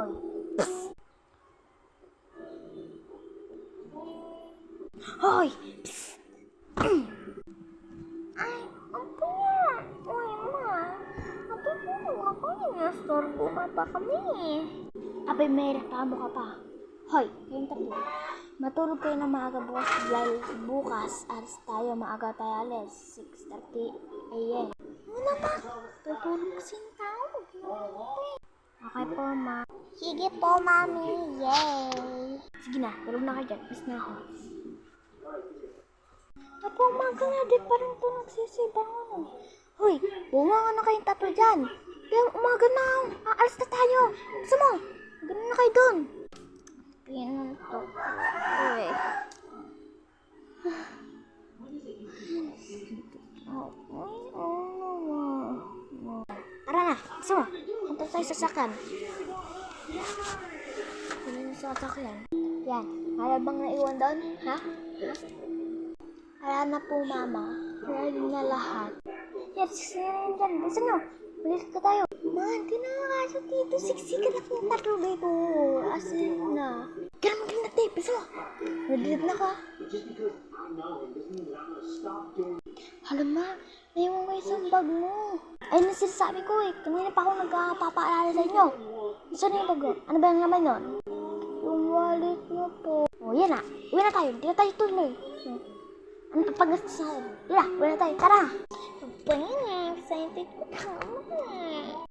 Hoy. Hoy! Psst! Ay, ang puya! Uy, ma! Natutulog ako yung nastorbo ka pa kami. Abay, may reklamo ka pa. Hoy, kayong tatlo. Matulog kayo na maaga bukas dahil bukas alis tayo, maaga tayo alis. 6:30 a.m. Ano ba? Tutulog kasi yung tao. Okay po, ma. Sige po, mami. Yay! Sige na, tulog na kayo dyan. Miss na ako. Apo, umaga na. Di pa rin ito nagsisibangon. Hoy, bumangon na kayong tatlo dyan. Kaya umaga na. Aalis na tayo. Gusto mo? Ganun na kayo dun. Pinuntok ko eh. Tara na. Gusto mo? Punta tayo sa sakan. Ano sa sasakyan? Yan. Wala bang naiwan doon? Ha? Wala na po, mama. Ready na lahat. Yan, sisirain dyan. Bisa nyo. Balik ka tayo. Ma, hindi na nakasya dito. Siksikan na kong tatulay ko. Asin na. Kaya mo rin natin. Bisa. Ready na ka. Hala, ma. Naiwan ko isang bag mo. Ay, nasinasabi ko eh. Kanina pa ako nagpapaalala sa inyo. Saan yung bag mo? Ano ba yung laman nun? Yung wallet niyo po. O, yan na. Uwi na tayo. Hindi na tayo tuloy. Ano pa pag-gastos sa akin? Uwi na tayo. Tara. Pagpangin, excited ko.